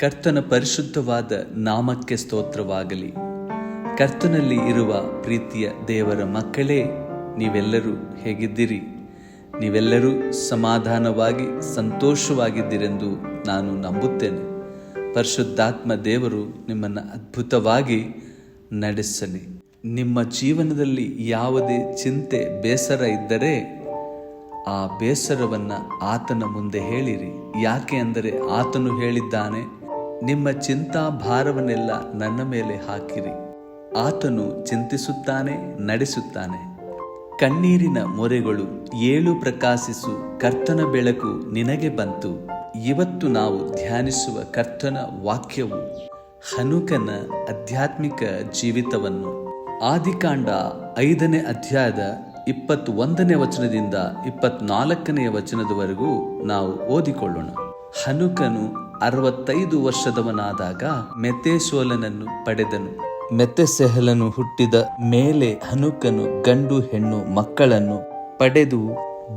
ಕರ್ತನ ಪರಿಶುದ್ಧವಾದ ನಾಮಕ್ಕೆ ಸ್ತೋತ್ರವಾಗಲಿ. ಕರ್ತನಲ್ಲಿ ಇರುವ ಪ್ರೀತಿಯ ದೇವರ ಮಕ್ಕಳೇ, ನೀವೆಲ್ಲರೂ ಹೇಗಿದ್ದೀರಿ? ನೀವೆಲ್ಲರೂ ಸಮಾಧಾನವಾಗಿ ಸಂತೋಷವಾಗಿದ್ದೀರೆಂದು ನಾನು ನಂಬುತ್ತೇನೆ. ಪರಿಶುದ್ಧಾತ್ಮ ದೇವರು ನಿಮ್ಮನ್ನು ಅದ್ಭುತವಾಗಿ ನಡೆಸಲಿ. ನಿಮ್ಮ ಜೀವನದಲ್ಲಿ ಯಾವುದೇ ಚಿಂತೆ, ಬೇಸರ ಇದ್ದರೆ ಆ ಬೇಸರವನ್ನು ಆತನ ಮುಂದೆ ಹೇಳಿರಿ. ಯಾಕೆ ಅಂದರೆ ಆತನು ಹೇಳಿದ್ದಾನೆ, ನಿಮ್ಮ ಚಿಂತಾ ಭಾರವನ್ನೆಲ್ಲ ನನ್ನ ಮೇಲೆ ಹಾಕಿರಿ. ಆತನು ಚಿಂತಿಸುತ್ತಾನೆ, ನಡೆಸುತ್ತಾನೆ. ಕಣ್ಣೀರಿನ ಮೊರೆಗಳು ಏಳು ಪ್ರಕಾಶಿಸು, ಕರ್ತನ ಬೆಳಕು ನಿನಗೆ ಬಂತು. ಇವತ್ತು ನಾವು ಧ್ಯಾನಿಸುವ ಕರ್ತನ ವಾಕ್ಯವು ಹನುಕನ ಆಧ್ಯಾತ್ಮಿಕ ಜೀವಿತವನ್ನು ಆದಿಕಾಂಡ 5ನೇ ಅಧ್ಯಾಯದ 21ನೇ ವಚನದಿಂದ 24ನೇ ವಚನದವರೆಗೂ ನಾವು ಓದಿಕೊಳ್ಳೋಣ. ಹನುಕನು 65 ವರ್ಷದವನಾದಾಗ ಮೆತೆಸೋಲನನ್ನು ಪಡೆದನು. ಮೆತೆಸೆಹಲನು ಹುಟ್ಟಿದ ಮೇಲೆ ಹನುಕನು ಗಂಡು ಹೆಣ್ಣು ಮಕ್ಕಳನ್ನು ಪಡೆದು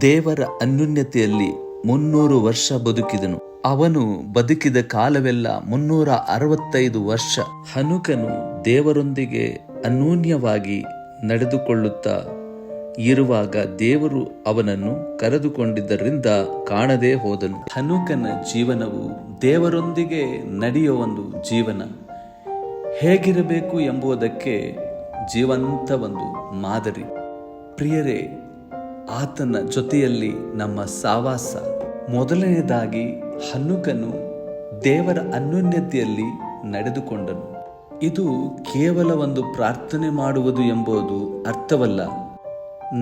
ದೇವರ ಅನ್ಯೋನ್ಯತೆಯಲ್ಲಿ 300 ವರ್ಷ ಬದುಕಿದನು. ಅವನು ಬದುಕಿದ ಕಾಲವೆಲ್ಲ 365 ವರ್ಷ. ಹನುಕನು ದೇವರೊಂದಿಗೆ ಅನ್ಯೋನ್ಯವಾಗಿ ನಡೆದುಕೊಳ್ಳುತ್ತಾ ಇರುವಾಗ ದೇವರು ಅವನನ್ನು ಕರೆದುಕೊಂಡಿದ್ದರಿಂದ ಕಾಣದೇ ಹೋದನು. ಹನುಕನ ಜೀವನವು ದೇವರೊಂದಿಗೆ ನಡೆಯುವ ಒಂದು ಜೀವನ ಹೇಗಿರಬೇಕು ಎಂಬುದಕ್ಕೆ ಜೀವಂತ ಒಂದು ಮಾದರಿ. ಪ್ರಿಯರೇ, ಆತನ ಜೊತೆಯಲ್ಲಿ ನಮ್ಮ ಸಾವಾಸ. ಮೊದಲನೇದಾಗಿ ಹನುಕನು ದೇವರ ಅನ್ಯೋನ್ಯತೆಯಲ್ಲಿ ನಡೆದುಕೊಂಡನು. ಇದು ಕೇವಲ ಒಂದು ಪ್ರಾರ್ಥನೆ ಮಾಡುವುದು ಎಂಬುದು ಅರ್ಥವಲ್ಲ.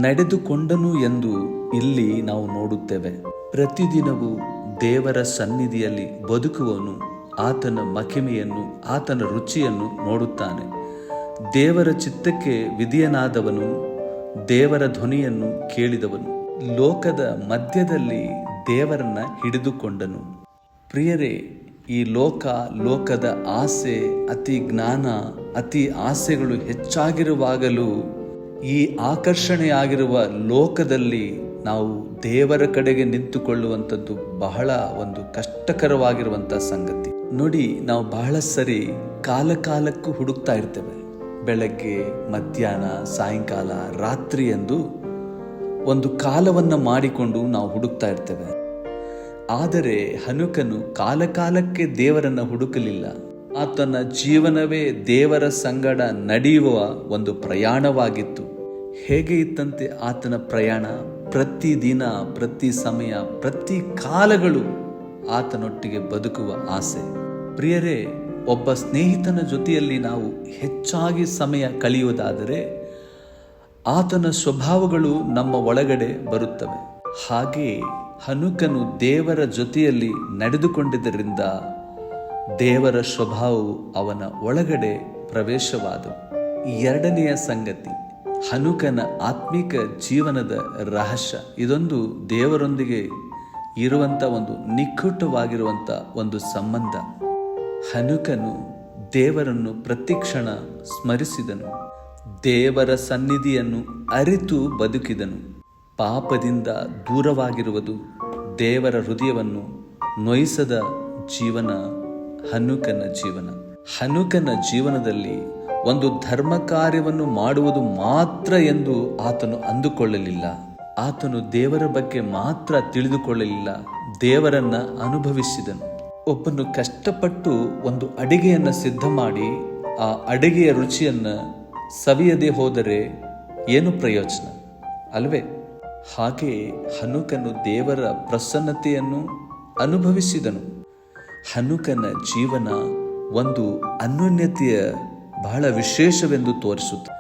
ನಡೆದುಕೊಂಡನು ಎಂದು ಇಲ್ಲಿ ನಾವು ನೋಡುತ್ತೇವೆ. ಪ್ರತಿದಿನವೂ ದೇವರ ಸನ್ನಿಧಿಯಲ್ಲಿ ಬದುಕುವನು ಆತನ ಮಹಿಮೆಯನ್ನು, ಆತನ ರುಚಿಯನ್ನು ನೋಡುತ್ತಾನೆ. ದೇವರ ಚಿತ್ತಕ್ಕೆ ವಿಧಿಯನಾದವನು, ದೇವರ ಧ್ವನಿಯನ್ನು ಕೇಳಿದವನು, ಲೋಕದ ಮಧ್ಯದಲ್ಲಿ ದೇವರನ್ನ ಹಿಡಿದುಕೊಂಡನು. ಪ್ರಿಯರೇ, ಈ ಲೋಕದ ಆಸೆ, ಅತಿ ಜ್ಞಾನ, ಅತಿ ಆಸೆಗಳು ಹೆಚ್ಚಾಗಿರುವಾಗಲೂ ಈ ಆಕರ್ಷಣೆಯಾಗಿರುವ ಲೋಕದಲ್ಲಿ ನಾವು ದೇವರ ಕಡೆಗೆ ನಿಂತುಕೊಳ್ಳುವಂಥದ್ದು ಬಹಳ ಒಂದು ಕಷ್ಟಕರವಾಗಿರುವಂಥ ಸಂಗತಿ. ನೋಡಿ, ನಾವು ಬಹಳ ಸರಿ ಕಾಲಕ್ಕೂ ಹುಡುಕ್ತಾ ಇರ್ತೇವೆ. ಬೆಳಗ್ಗೆ, ಮಧ್ಯಾಹ್ನ, ಸಾಯಂಕಾಲ, ರಾತ್ರಿ ಎಂದು ಒಂದು ಕಾಲವನ್ನು ಮಾಡಿಕೊಂಡು ನಾವು ಹುಡುಕ್ತಾ ಇರ್ತೇವೆ. ಆದರೆ ಹನುಕನು ಕಾಲಕ್ಕೆ ದೇವರನ್ನ ಹುಡುಕಲಿಲ್ಲ. ಆತನ ಜೀವನವೇ ದೇವರ ಸಂಗಡ ನಡೆಯುವ ಒಂದು ಪ್ರಯಾಣವಾಗಿತ್ತು. ಹೇಗೆ ಇತ್ತಂತೆ ಆತನ ಪ್ರಯಾಣ? ಪ್ರತಿದಿನ, ಪ್ರತಿ ಸಮಯ, ಪ್ರತಿ ಕಾಲಗಳು ಆತನೊಟ್ಟಿಗೆ ಬದುಕುವ ಆಸೆ. ಪ್ರಿಯರೇ, ಒಬ್ಬ ಸ್ನೇಹಿತನ ಜೊತೆಯಲ್ಲಿ ನಾವು ಹೆಚ್ಚಾಗಿ ಸಮಯ ಕಳೆಯುವುದಾದರೆ ಆತನ ಸ್ವಭಾವಗಳು ನಮ್ಮ ಒಳಗಡೆ ಬರುತ್ತವೆ. ಹಾಗೆ ಹನುಕನು ದೇವರ ಜೊತೆಯಲ್ಲಿ ನಡೆದುಕೊಂಡಿದ್ದರಿಂದ ದೇವರ ಸ್ವಭಾವವು ಅವನ ಒಳಗಡೆ ಪ್ರವೇಶವಾದವು. ಎರಡನೆಯ ಸಂಗತಿ, ಹನುಕನ ಆತ್ಮಿಕ ಜೀವನದ ರಹಸ್ಯ. ಇದೊಂದು ದೇವರೊಂದಿಗೆ ಇರುವಂಥ ಒಂದು ನಿಕಟವಾಗಿರುವಂಥ ಒಂದು ಸಂಬಂಧ. ಹನುಕನು ದೇವರನ್ನು ಪ್ರತಿಕ್ಷಣ ಸ್ಮರಿಸಿದನು. ದೇವರ ಸನ್ನಿಧಿಯನ್ನು ಅರಿತು ಬದುಕಿದನು. ಪಾಪದಿಂದ ದೂರವಾಗಿರುವುದು ದೇವರ ಹೃದಯವನ್ನು ನೋಯಿಸದ ಜೀವನ ಹನುಕನ ಜೀವನ. ಹನುಕನ ಜೀವನದಲ್ಲಿ ಒಂದು ಧರ್ಮ ಕಾರ್ಯವನ್ನು ಮಾಡುವುದು ಮಾತ್ರ ಎಂದು ಆತನು ಅಂದುಕೊಳ್ಳಲಿಲ್ಲ. ಆತನು ದೇವರ ಬಗ್ಗೆ ಮಾತ್ರ ತಿಳಿದುಕೊಳ್ಳಲಿಲ್ಲ, ದೇವರನ್ನ ಅನುಭವಿಸಿದನು. ಒಬ್ಬನು ಕಷ್ಟಪಟ್ಟು ಒಂದು ಅಡಿಗೆಯನ್ನು ಸಿದ್ಧ ಮಾಡಿ ಆ ಅಡಿಗೆಯ ರುಚಿಯನ್ನ ಸವಿಯದೆ ಹೋದರೆ ಏನು ಪ್ರಯೋಜನ ಅಲ್ವೇ? ಹಾಗೆ ಹನುಕನು ದೇವರ ಪ್ರಸನ್ನತೆಯನ್ನು ಅನುಭವಿಸಿದನು. ಹನುಕನ ಜೀವನ ಒಂದು ಅನ್ಯೋನ್ಯತೆಯ ಬಹಳ ವಿಶೇಷವೆಂದು ತೋರಿಸುತ್ತೆ.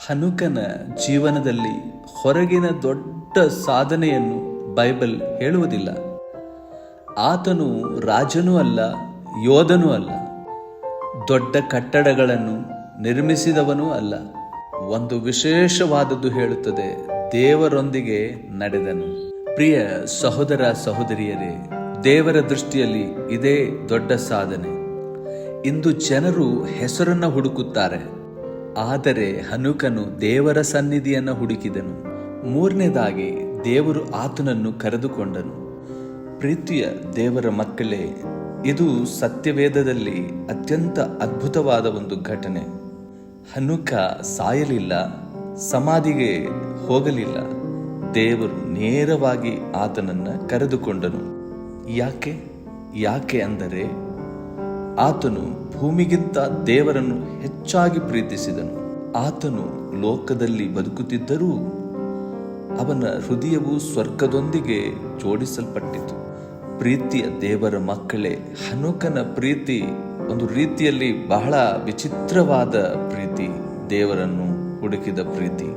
ಹನುಕನ ಜೀವನದಲ್ಲಿ ಹೊರಗಿನ ದೊಡ್ಡ ಸಾಧನೆಯನ್ನು ಬೈಬಲ್ ಹೇಳುವುದಿಲ್ಲ. ಆತನು ರಾಜನೂ ಅಲ್ಲ, ಯೋಧನೂ ಅಲ್ಲ, ದೊಡ್ಡ ಕಟ್ಟಡಗಳನ್ನು ನಿರ್ಮಿಸಿದವನೂ ಅಲ್ಲ. ಒಂದು ವಿಶೇಷವಾದದ್ದು ಹೇಳುತ್ತದೆ, ದೇವರೊಂದಿಗೆ ನಡೆದನು. ಪ್ರಿಯ ಸಹೋದರ ಸಹೋದರಿಯರೇ, ದೇವರ ದೃಷ್ಟಿಯಲ್ಲಿ ಇದೇ ದೊಡ್ಡ ಸಾಧನೆ. ಇಂದು ಜನರು ಹೆಸರನ್ನ ಹುಡುಕುತ್ತಾರೆ, ಆದರೆ ಹನುಕನು ದೇವರ ಸನ್ನಿಧಿಯನ್ನು ಹುಡುಕಿದನು. ಮೂರನೇದಾಗಿ, ದೇವರು ಆತನನ್ನು ಕರೆದುಕೊಂಡನು. ಪ್ರೀತಿಯ ದೇವರ ಮಕ್ಕಳೇ, ಇದು ಸತ್ಯವೇದದಲ್ಲಿ ಅತ್ಯಂತ ಅದ್ಭುತವಾದ ಒಂದು ಘಟನೆ. ಹನುಕ ಸಾಯಲಿಲ್ಲ, ಸಮಾಧಿಗೆ ಹೋಗಲಿಲ್ಲ. ದೇವರು ನೇರವಾಗಿ ಆತನನ್ನ ಕರೆದುಕೊಂಡನು. ಯಾಕೆ ಅಂದರೆ ಆತನು ಭೂಮಿಗಿಂತ ದೇವರನ್ನು ಹೆಚ್ಚಾಗಿ ಪ್ರೀತಿಸಿದನು. ಆತನು ಲೋಕದಲ್ಲಿ ಬದುಕುತ್ತಿದ್ದರೂ ಅವನ ಹೃದಯವು ಸ್ವರ್ಗದೊಂದಿಗೆ ಜೋಡಿಸಲ್ಪಟ್ಟಿತು. ಪ್ರೀತಿಯ ದೇವರ ಮಕ್ಕಳೇ, ಹನುಕನ ಪ್ರೀತಿ ಒಂದು ರೀತಿಯಲ್ಲಿ ಬಹಳ ವಿಚಿತ್ರವಾದ ಪ್ರೀತಿ, ದೇವರನ್ನು ಹುಡುಕಿದ ಪ್ರೀತಿ.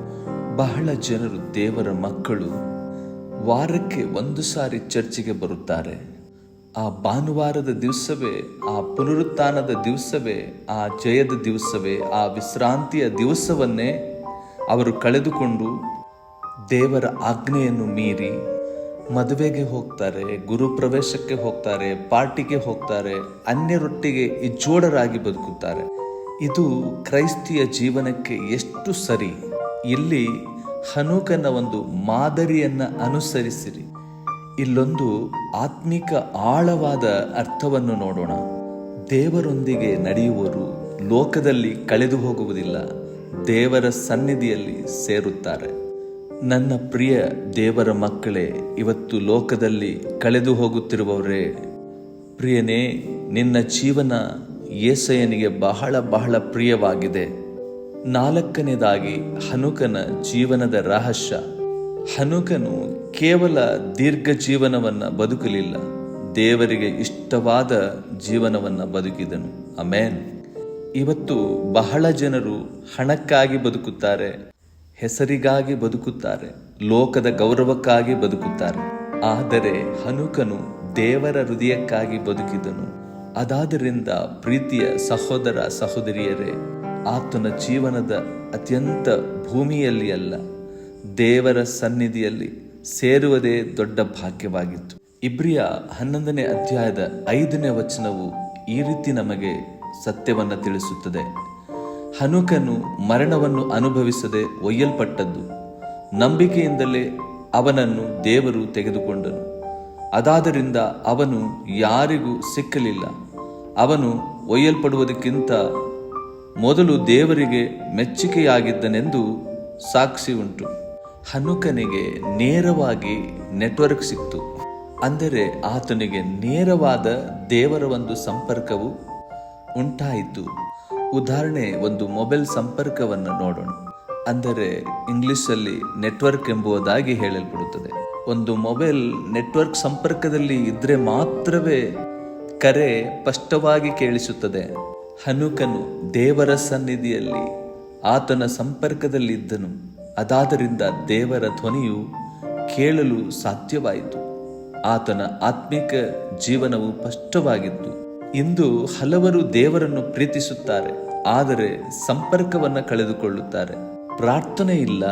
ಬಹಳ ಜನರು ದೇವರ ಮಕ್ಕಳು ವಾರಕ್ಕೆ 1 ಸಾರಿ ಚರ್ಚಿಗೆ ಬರುತ್ತಾರೆ. ಆ ಭಾನುವಾರದ ದಿವಸವೇ, ಆ ಪುನರುತ್ಥಾನದ ದಿವಸವೇ, ಆ ಜಯದ ದಿವಸವೇ, ಆ ವಿಶ್ರಾಂತಿಯ ದಿವಸವನ್ನೇ ಅವರು ಕಳೆದುಕೊಂಡು ದೇವರ ಆಜ್ಞೆಯನ್ನು ಮೀರಿ ಮದುವೆಗೆ ಹೋಗ್ತಾರೆ, ಗುರುಪ್ರವೇಶಕ್ಕೆ ಹೋಗ್ತಾರೆ, ಪಾರ್ಟಿಗೆ ಹೋಗ್ತಾರೆ, ಅನ್ಯರೊಟ್ಟಿಗೆ ಇಜ್ಜೋಡರಾಗಿ ಬದುಕುತ್ತಾರೆ. ಇದು ಕ್ರೈಸ್ತಿಯ ಜೀವನಕ್ಕೆ ಎಷ್ಟು ಸರಿ? ಇಲ್ಲಿ ಹನುಕನ ಒಂದು ಮಾದರಿಯನ್ನ ಅನುಸರಿಸಿರಿ. ಇಲ್ಲೊಂದು ಆತ್ಮಿಕ ಆಳವಾದ ಅರ್ಥವನ್ನು ನೋಡೋಣ. ದೇವರೊಂದಿಗೆ ನಡೆಯುವವರು ಲೋಕದಲ್ಲಿ ಕಳೆದು ಹೋಗುವುದಿಲ್ಲ, ದೇವರ ಸನ್ನಿಧಿಯಲ್ಲಿ ಸೇರುತ್ತಾರೆ. ನನ್ನ ಪ್ರಿಯ ದೇವರ ಮಕ್ಕಳೇ, ಇವತ್ತು ಲೋಕದಲ್ಲಿ ಕಳೆದು ಹೋಗುತ್ತಿರುವವರೇ, ಪ್ರಿಯನೇ, ನಿನ್ನ ಜೀವನ ಯೇಸಯ್ಯನಿಗೆ ಬಹಳ ಬಹಳ ಪ್ರಿಯವಾಗಿದೆ. 4ನೇದಾಗಿ ಹನುಕನ ಜೀವನದ ರಹಸ್ಯ. ಹನುಕನು ಕೇವಲ ದೀರ್ಘ ಜೀವನವನ್ನ ಬದುಕಲಿಲ್ಲ, ದೇವರಿಗೆ ಇಷ್ಟವಾದ ಜೀವನವನ್ನ ಬದುಕಿದನು. ಆಮೆನ್. ಇವತ್ತು ಬಹಳ ಜನರು ಹಣಕ್ಕಾಗಿ ಬದುಕುತ್ತಾರೆ, ಹೆಸರಿಗಾಗಿ ಬದುಕುತ್ತಾರೆ, ಲೋಕದ ಗೌರವಕ್ಕಾಗಿ ಬದುಕುತ್ತಾರೆ. ಆದರೆ ಹನುಕನು ದೇವರ ಹೃದಯಕ್ಕಾಗಿ ಬದುಕಿದನು. ಅದಾದ್ದರಿಂದ ಪ್ರೀತಿಯ ಸಹೋದರ ಸಹೋದರಿಯರೇ, ಆತನ ಜೀವನದ ಅತ್ಯಂತ ಭೂಮಿಯಲ್ಲಿ ಅಲ್ಲ, ದೇವರ ಸನ್ನಿಧಿಯಲ್ಲಿ ಸೇರುವುದೇ ದೊಡ್ಡ ಭಾಗ್ಯವಾಗಿತ್ತು. ಇಬ್ರಿಯ 11ನೇ ಅಧ್ಯಾಯದ 5ನೇ ವಚನವು ಈ ರೀತಿ ನಮಗೆ ಸತ್ಯವನ್ನು ತಿಳಿಸುತ್ತದೆ. ಹನುಕನು ಮರಣವನ್ನು ಅನುಭವಿಸದೆ ಒಯ್ಯಲ್ಪಟ್ಟದ್ದು, ನಂಬಿಕೆಯಿಂದಲೇ ಅವನನ್ನು ದೇವರು ತೆಗೆದುಕೊಂಡನು. ಅದಾದರಿಂದ ಅವನು ಯಾರಿಗೂ ಸಿಕ್ಕಲಿಲ್ಲ. ಅವನು ಒಯ್ಯಲ್ಪಡುವುದಕ್ಕಿಂತ ಮೊದಲು ದೇವರಿಗೆ ಮೆಚ್ಚುಗೆಯಾಗಿದ್ದನೆಂದು ಸಾಕ್ಷಿ ಉಂಟು. ಹನುಕನಿಗೆ ನೇರವಾಗಿ ನೆಟ್ವರ್ಕ್ ಸಿಕ್ತು, ಅಂದರೆ ಆತನಿಗೆ ನೇರವಾದ ದೇವರ ಒಂದು ಸಂಪರ್ಕವು ಉಂಟಾಯಿತು. ಉದಾಹರಣೆ, ಒಂದು ಮೊಬೈಲ್ ಸಂಪರ್ಕವನ್ನು ನೋಡೋಣ. ಅಂದರೆ ಇಂಗ್ಲಿಷಲ್ಲಿ ನೆಟ್ವರ್ಕ್ ಎಂಬುದಾಗಿ ಹೇಳಲ್ಪಡುತ್ತದೆ. ಒಂದು ಮೊಬೈಲ್ ನೆಟ್ವರ್ಕ್ ಸಂಪರ್ಕದಲ್ಲಿ ಇದ್ರೆ ಮಾತ್ರವೇ ಕರೆ ಸ್ಪಷ್ಟವಾಗಿ ಕೇಳಿಸುತ್ತದೆ. ಹನುಕನು ದೇವರ ಸನ್ನಿಧಿಯಲ್ಲಿ ಆತನ ಸಂಪರ್ಕದಲ್ಲಿದ್ದನು. ಅದಾದರಿಂದ ದೇವರ ಧ್ವನಿಯು ಕೇಳಲು ಸಾಧ್ಯವಾಯಿತು. ಆತನ ಆತ್ಮಿಕ ಜೀವನವು ಸ್ಪಷ್ಟವಾಗಿತ್ತು. ಇಂದು ಹಲವರು ದೇವರನ್ನು ಪ್ರೀತಿಸುತ್ತಾರೆ, ಆದರೆ ಸಂಪರ್ಕವನ್ನು ಕಳೆದುಕೊಳ್ಳುತ್ತಾರೆ. ಪ್ರಾರ್ಥನೆ ಇಲ್ಲ,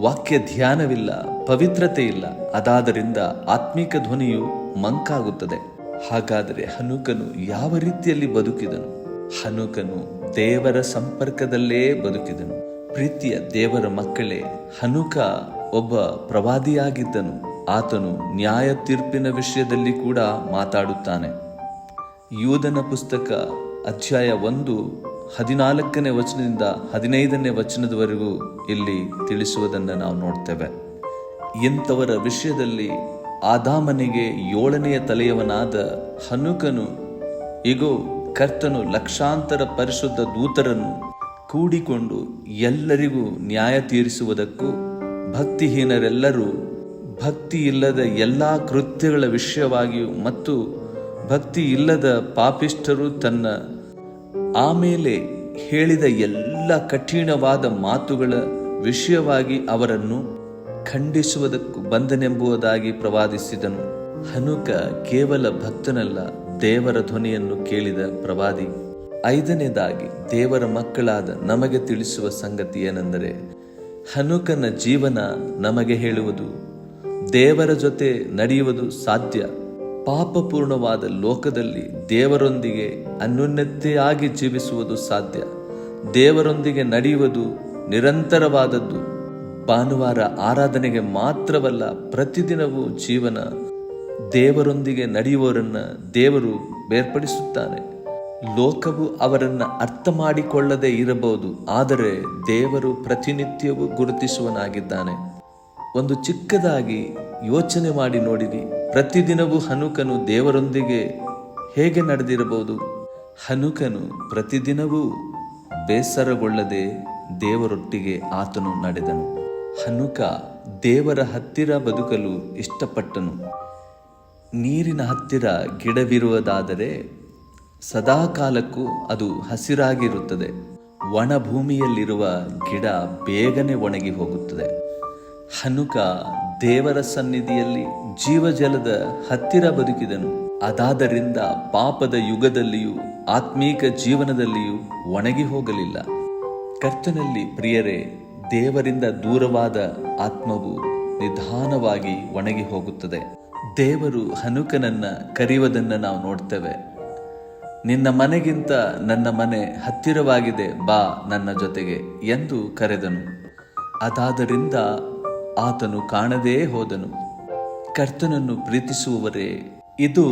ವಾಕ್ಯ ಧ್ಯಾನವಿಲ್ಲ, ಪವಿತ್ರತೆ ಇಲ್ಲ. ಅದಾದರಿಂದ ಆತ್ಮಿಕ ಧ್ವನಿಯು ಮಂಕಾಗುತ್ತದೆ. ಹಾಗಾದರೆ ಹನುಕನು ಯಾವ ರೀತಿಯಲ್ಲಿ ಬದುಕಿದನು? ಹನುಕನು ದೇವರ ಸಂಪರ್ಕದಲ್ಲೇ ಬದುಕಿದನು. ಪ್ರೀತಿಯ ದೇವರ ಮಕ್ಕಳೇ, ಹನುಕ ಒಬ್ಬ ಪ್ರವಾದಿಯಾಗಿದ್ದನು. ಆತನು ನ್ಯಾಯ ತೀರ್ಪಿನ ವಿಷಯದಲ್ಲಿ ಕೂಡ ಮಾತಾಡುತ್ತಾನೆ. ಯೂದನ ಪುಸ್ತಕ ಅಧ್ಯಾಯ 1 14ನೇ ವಚನದಿಂದ 15ನೇ ವಚನದವರೆಗೂ ಇಲ್ಲಿ ತಿಳಿಸುವುದನ್ನು ನಾವು ನೋಡ್ತೇವೆ. ಇಂಥವರ ವಿಷಯದಲ್ಲಿ ಆದಾಮನಿಗೆ 7ನೆಯ ತಲೆಯವನಾದ ಹನುಕನು, ಇಗೋ, ಕರ್ತನು ಲಕ್ಷಾಂತರ ಪರಿಶುದ್ಧ ದೂತರನ್ನು ಕೂಡಿಕೊಂಡು ಎಲ್ಲರಿಗೂ ನ್ಯಾಯ ತೀರಿಸುವುದಕ್ಕೂ, ಭಕ್ತಿಹೀನರೆಲ್ಲರೂ ಭಕ್ತಿ ಇಲ್ಲದ ಎಲ್ಲ ಕೃತ್ಯಗಳ ವಿಷಯವಾಗಿಯೂ ಮತ್ತು ಭಕ್ತಿ ಇಲ್ಲದ ಪಾಪಿಷ್ಠರು ತನ್ನ ಆಮೇಲೆ ಹೇಳಿದ ಎಲ್ಲ ಕಠಿಣವಾದ ಮಾತುಗಳ ವಿಷಯವಾಗಿ ಅವರನ್ನು ಖಂಡಿಸುವುದಕ್ಕೂ ಬಂದನೆಂಬುದಾಗಿ ಪ್ರವಾದಿಸಿದನು. ಹನುಕ ಕೇವಲ ಭಕ್ತನಲ್ಲ, ದೇವರ ಧ್ವನಿಯನ್ನು ಕೇಳಿದ ಪ್ರವಾದಿ. 5ನೇದಾಗಿ ದೇವರ ಮಕ್ಕಳಾದ ನಮಗೆ ತಿಳಿಸುವ ಸಂಗತಿ ಏನೆಂದರೆ, ಹನುಕನ ಜೀವನ ನಮಗೆ ಹೇಳುವುದು ದೇವರ ಜೊತೆ ನಡೆಯುವುದು ಸಾಧ್ಯ. ಪಾಪಪೂರ್ಣವಾದ ಲೋಕದಲ್ಲಿ ದೇವರೊಂದಿಗೆ ಅನ್ಯೋನ್ಯತೆಯಾಗಿ ಜೀವಿಸುವುದು ಸಾಧ್ಯ. ದೇವರೊಂದಿಗೆ ನಡೆಯುವುದು ನಿರಂತರವಾದದ್ದು. ಭಾನುವಾರ ಆರಾಧನೆಗೆ ಮಾತ್ರವಲ್ಲ, ಪ್ರತಿದಿನವೂ ಜೀವನ ದೇವರೊಂದಿಗೆ ನಡೆಯುವವರನ್ನ ದೇವರು ಬೇರ್ಪಡಿಸುತ್ತಾನೆ. ಲೋಕವು ಅವರನ್ನು ಅರ್ಥ ಮಾಡಿಕೊಳ್ಳದೆ ಇರಬಹುದು, ಆದರೆ ದೇವರು ಪ್ರತಿನಿತ್ಯವೂ ಗುರುತಿಸುವನಾಗಿದ್ದಾನೆ. ಒಂದು ಚಿಕ್ಕದಾಗಿ ಯೋಚನೆ ಮಾಡಿ ನೋಡಿರಿ, ಪ್ರತಿದಿನವೂ ಹನುಕನು ದೇವರೊಂದಿಗೆ ಹೇಗೆ ನಡೆದಿರಬಹುದು? ಹನುಕನು ಪ್ರತಿದಿನವೂ ಬೇಸರಗೊಳ್ಳದೆ ದೇವರೊಟ್ಟಿಗೆ ಆತನು ನಡೆದನು. ಹನುಕ ದೇವರ ಹತ್ತಿರ ಬದುಕಲು ಇಷ್ಟಪಟ್ಟನು. ನೀರಿನ ಹತ್ತಿರ ಗಿಡವಿರುವುದಾದರೆ ಸದಾಕಾಲಕ್ಕೂ ಅದು ಹಸಿರಾಗಿರುತ್ತದೆ. ಒಣ ಭೂಮಿಯಲ್ಲಿರುವ ಗಿಡ ಬೇಗನೆ ಒಣಗಿ ಹೋಗುತ್ತದೆ. ಹನುಕ ದೇವರ ಸನ್ನಿಧಿಯಲ್ಲಿ ಜೀವಜಲದ ಹತ್ತಿರ ಬದುಕಿದನು. ಅದಾದರಿಂದ ಪಾಪದ ಯುಗದಲ್ಲಿಯೂ ಆತ್ಮೀಕ ಜೀವನದಲ್ಲಿಯೂ ಒಣಗಿ ಹೋಗಲಿಲ್ಲ. ಕರ್ತನಲ್ಲಿ ಪ್ರಿಯರೇ, ದೇವರಿಂದ ದೂರವಾದ ಆತ್ಮವು ನಿಧಾನವಾಗಿ ಒಣಗಿ ಹೋಗುತ್ತದೆ. ದೇವರು ಹನುಕನನ್ನ ಕರೆಯುವುದನ್ನು ನಾವು ನೋಡ್ತೇವೆ. ನಿನ್ನ ಮನೆಗಿಂತ ನನ್ನ ಮನೆ ಹತ್ತಿರವಾಗಿದೆ, ಬಾ ನನ್ನ ಜೊತೆಗೆ ಎಂದು ಕರೆದನು. ಅದಾದರಿಂದ ಆತನು ಕಾಣದೇ ಹೋದನು. ಕರ್ತನನ್ನು ಪ್ರೀತಿಸುವವರೇ, ಇದು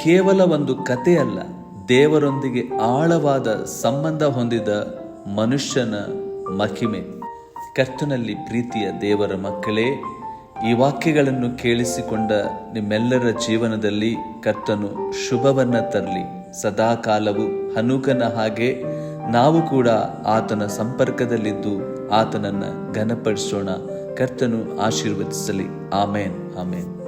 ಕೇವಲ ಒಂದು ಕಥೆಯಲ್ಲ, ದೇವರೊಂದಿಗೆ ಆಳವಾದ ಸಂಬಂಧ ಹೊಂದಿದ ಮನುಷ್ಯನ ಮಹಿಮೆ. ಕರ್ತನಲ್ಲಿ ಪ್ರೀತಿಯ ದೇವರ ಮಕ್ಕಳೇ, ಈ ವಾಕ್ಯಗಳನ್ನು ಕೇಳಿಸಿಕೊಂಡ ನಿಮ್ಮೆಲ್ಲರ ಜೀವನದಲ್ಲಿ ಕರ್ತನು ಶುಭವನ್ನ ತರಲಿ. ಸದಾಕಾಲವು ಹನುಕನ ಹಾಗೆ ನಾವು ಕೂಡ ಆತನ ಸಂಪರ್ಕದಲ್ಲಿದ್ದು ಆತನನ್ನು ಘನಪಡಿಸೋಣ. ಕರ್ತನು ಆಶೀರ್ವದಿಸಲಿ. ಆಮೇನ್, ಆಮೇನ್.